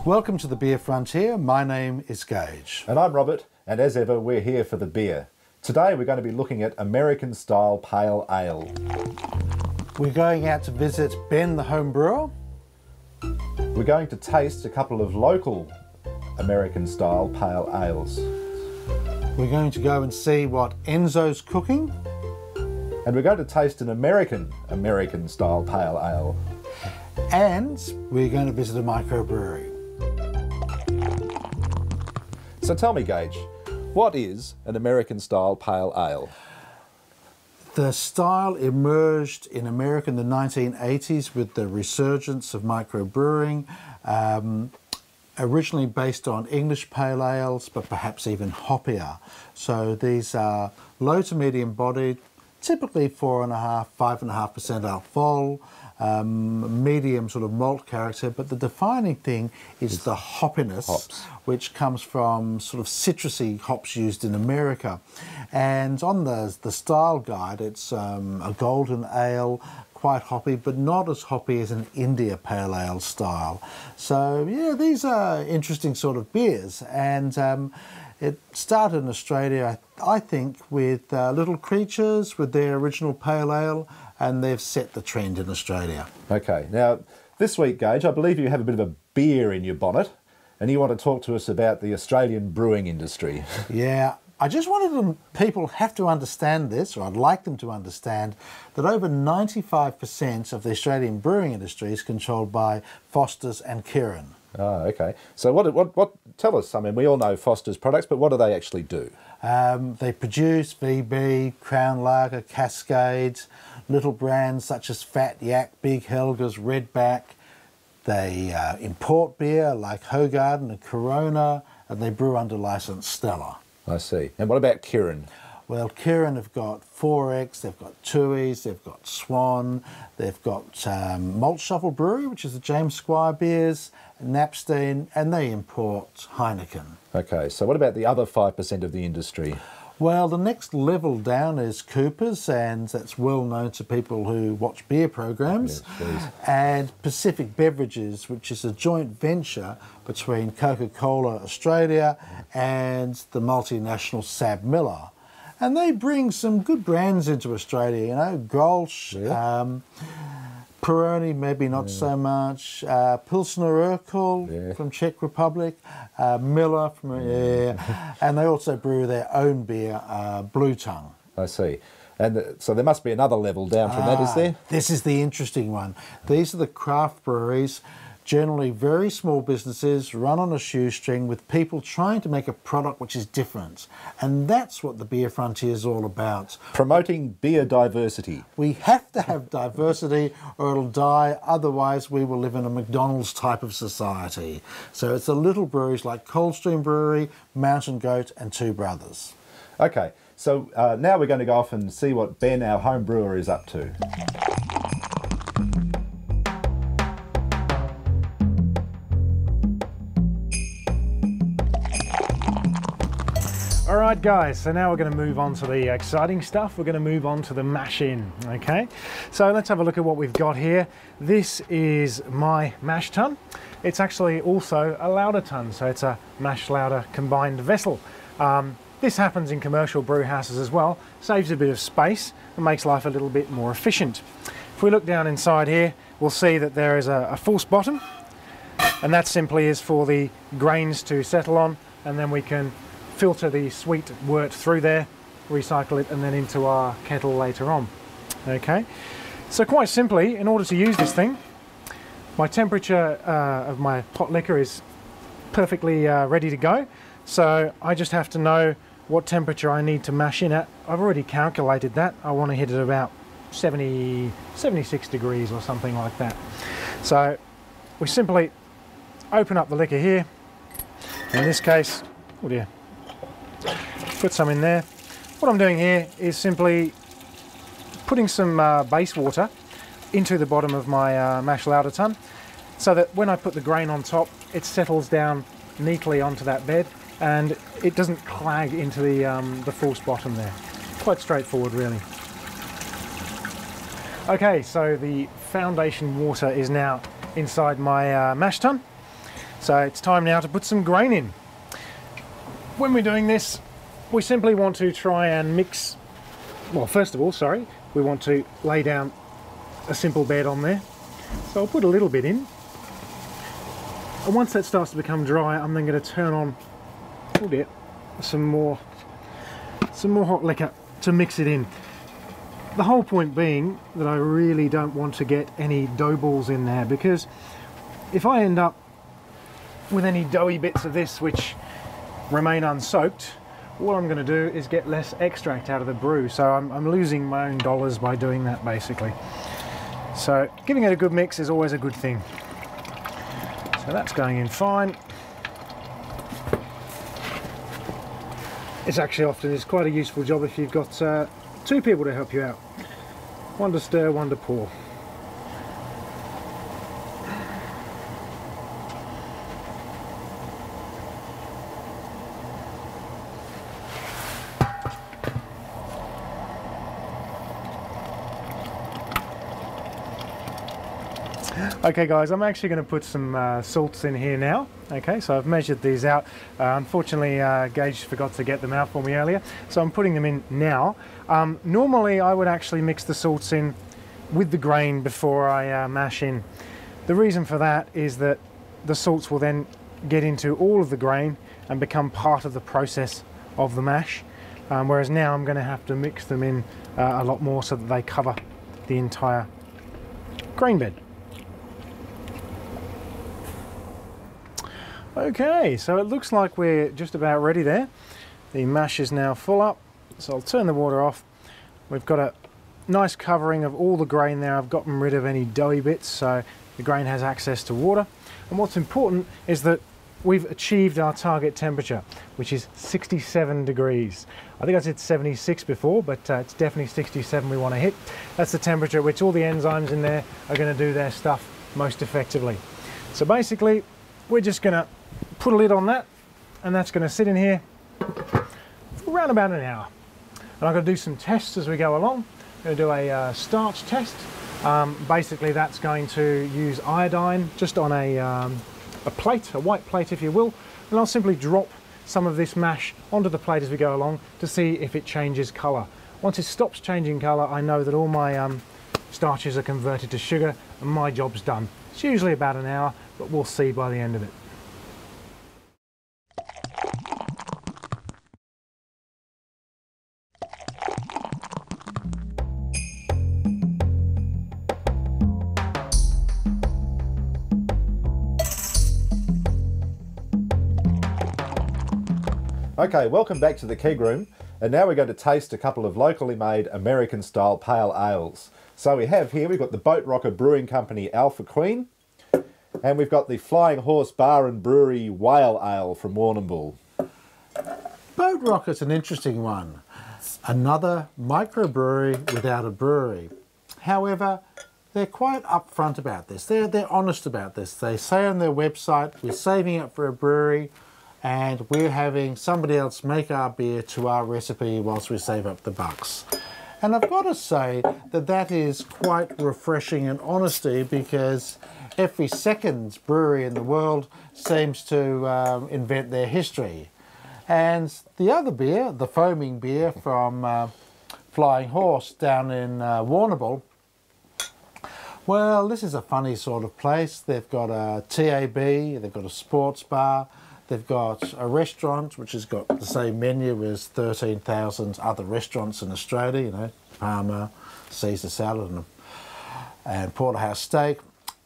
Welcome to the Beer Frontier. My name is Gage. And I'm Robert, and as ever, we're here for the beer. Today we're going to be looking at American-style pale ale. We're going out to visit Ben the home brewer. We're going to taste a couple of local American-style pale ales. We're going to go and see what Enzo's cooking. And we're going to taste an American-style pale ale. And we're going to visit a microbrewery. So tell me, Gage, what is an American-style pale ale? The style emerged in America in the 1980s with the resurgence of microbrewing, originally based on English pale ales, but perhaps even hoppier. So these are low to medium bodied, typically 4.5%, 5.5% alcohol, medium sort of malt character, but the defining thing is the hoppiness, which comes from sort of citrusy hops used in America. And on the style guide, it's a golden ale, quite hoppy, but not as hoppy as an India pale ale style. So yeah, these are interesting sort of beers, and it started in Australia, I think, with Little Creatures with their original pale ale, and they've set the trend in Australia. Okay, now this week, Gage, I believe you have a bit of a beer in your bonnet, and you want to talk to us about the Australian brewing industry. Yeah, I just wanted people have to understand this, or I'd like them to understand, that over 95% of the Australian brewing industry is controlled by Foster's and Kirin. Oh, okay. So what tell us, I mean, we all know Foster's products, but what do they actually do? They produce VB, Crown Lager, Cascades, little brands such as Fat Yak, Big Helga's, Redback. They import beer like Hoegaarden and Corona, and they brew under license Stella. I see. And what about Kirin? Well, Kirin have got 4X, they've got Tooheys, they've got Swan, they've got Malt Shuffle Brewery, which is the James Squire beers, Napstein, and they import Heineken. Okay, so what about the other 5% of the industry? Well, the next level down is Cooper's, and that's well known to people who watch beer programs. Yes, and Pacific Beverages, which is a joint venture between Coca-Cola Australia and the multinational Sab Miller. And they bring some good brands into Australia, you know, Grolsch, Peroni, maybe not so much, Pilsner Urquell from Czech Republic, Miller from, and they also brew their own beer, Blue Tongue. I see. And so there must be another level down from that, is there? This is the interesting one. These are the craft breweries, generally very small businesses run on a shoestring with people trying to make a product which is different. And that's what the Beer Frontier is all about. Promoting beer diversity. We have to have diversity or it'll die, otherwise we will live in a McDonald's type of society. So it's the little breweries like Coldstream Brewery, Mountain Goat and Two Brothers. Okay, so now we're going to go off and see what Ben, our home brewer, is up to. Alright guys, so now we're going to move on to the exciting stuff. We're going to move on to the mash-in, okay? So let's have a look at what we've got here. This is my mash tun. It's actually also a lauter tun, so it's a mash lauter combined vessel. This happens in commercial brew houses as well, saves a bit of space and makes life a little bit more efficient. If we look down inside here, we'll see that there is a false bottom, and that simply is for the grains to settle on, and then we can filter the sweet wort through there, recycle it, and then into our kettle later on. Okay, so quite simply, in order to use this thing, my temperature of my pot liquor is perfectly ready to go. So I just have to know what temperature I need to mash in at. I've already calculated that. I want to hit it about 76 degrees or something like that. So we simply open up the liquor here. In this case, oh dear, put some in there. What I'm doing here is simply putting some base water into the bottom of my mash lauter tun, so that when I put the grain on top, it settles down neatly onto that bed and it doesn't clag into the false bottom there. Quite straightforward, really. Okay, so the foundation water is now inside my mash tun. So it's time now to put some grain in. When we're doing this, we simply want to try and mix, well, first of all, sorry, we want to lay down a simple bed on there. So I'll put a little bit in. And once that starts to become dry, I'm then going to turn on, oh dear, some more hot liquor to mix it in. The whole point being that I really don't want to get any dough balls in there, because if I end up with any doughy bits of this which remain unsoaked, what I'm going to do is get less extract out of the brew. So I'm losing my own dollars by doing that, basically. So giving it a good mix is always a good thing. So that's going in fine. It's actually often quite a useful job if you've got two people to help you out. One to stir, one to pour. Okay guys, I'm actually going to put some salts in here now. Okay, so I've measured these out. Unfortunately, Gage forgot to get them out for me earlier, so I'm putting them in now. Normally I would actually mix the salts in with the grain before I mash in. The reason for that is that the salts will then get into all of the grain and become part of the process of the mash, whereas now I'm going to have to mix them in a lot more so that they cover the entire grain bed. Okay, so it looks like we're just about ready there. The mash is now full up, so I'll turn the water off. We've got a nice covering of all the grain there. I've gotten rid of any doughy bits, so the grain has access to water. And what's important is that we've achieved our target temperature, which is 67 degrees. I think I said 76 before, but it's definitely 67 we want to hit. That's the temperature at which all the enzymes in there are going to do their stuff most effectively. So basically, we're just going to put a lid on that, and that's going to sit in here for around about an hour. And I'm going to do some tests as we go along. I'm going to do a starch test. Basically that's going to use iodine just on a plate, a white plate if you will, and I'll simply drop some of this mash onto the plate as we go along to see if it changes colour. Once it stops changing colour, I know that all my starches are converted to sugar and my job's done. It's usually about an hour, but we'll see by the end of it. Okay, welcome back to the keg room, and now we're going to taste a couple of locally made American style pale ales. So we have here, we've got the Boat Rocker Brewing Company Alpha Queen, and we've got the Flying Horse Bar and Brewery Whale Ale from Warrnambool. Boat Rocker's an interesting one. Another microbrewery without a brewery. However, they're quite upfront about this. They're honest about this. They say on their website, we're saving it for a brewery, and we're having somebody else make our beer to our recipe whilst we save up the bucks. And I've got to say that that is quite refreshing in honesty, because every second brewery in the world seems to invent their history. And the other beer, the foaming beer from Flying Horse down in Warrnambool, well, this is a funny sort of place. They've got a TAB, they've got a sports bar, they've got a restaurant which has got the same menu as 13,000 other restaurants in Australia, you know, Parma, Caesar salad and porterhouse steak.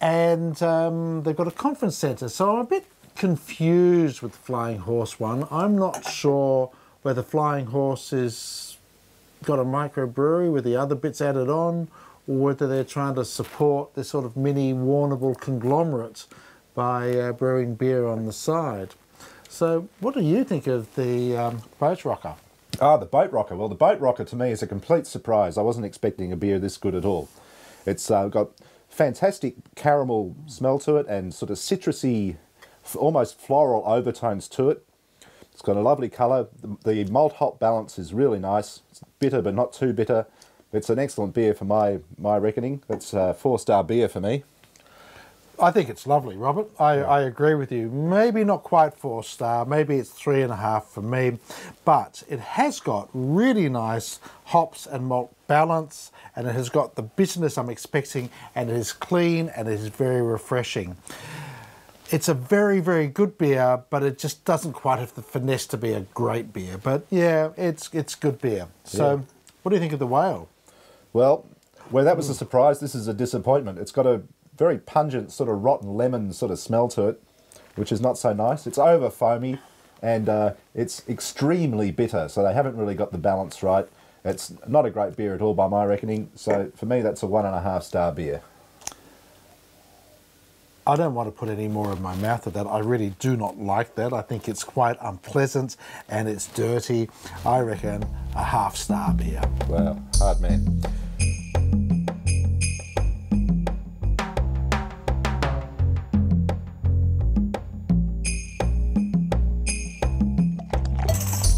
And they've got a conference centre, so I'm a bit confused with the Flying Horse one. I'm not sure whether Flying Horse has got a microbrewery with the other bits added on, or whether they're trying to support this sort of mini Warrnambool conglomerate by brewing beer on the side. So what do you think of the Boat Rocker? Ah, the Boat Rocker. Well, the Boat Rocker to me is a complete surprise. I wasn't expecting a beer this good at all. It's got fantastic caramel smell to it and sort of citrusy, almost floral overtones to it. It's got a lovely colour. The malt hop balance is really nice. It's bitter but not too bitter. It's an excellent beer for my reckoning. It's a 4-star beer for me. I think it's lovely, Robert. I agree with you. Maybe not quite 4-star, maybe it's 3.5 for me, but it has got really nice hops and malt balance, and it has got the bitterness I'm expecting, and it is clean and it is very refreshing. It's a very, very good beer, but it just doesn't quite have the finesse to be a great beer. But yeah, it's good beer. So what do you think of the Whale? Well, where that was a surprise, this is a disappointment. It's got a very pungent sort of rotten lemon sort of smell to it, which is not so nice. It's over foamy, and it's extremely bitter, so they haven't really got the balance right. It's not a great beer at all by my reckoning, so for me that's a 1.5-star beer. I don't want to put any more in my mouth of that. I really do not like that. I think it's quite unpleasant and it's dirty. I reckon a 0.5-star beer. Wow, hard man.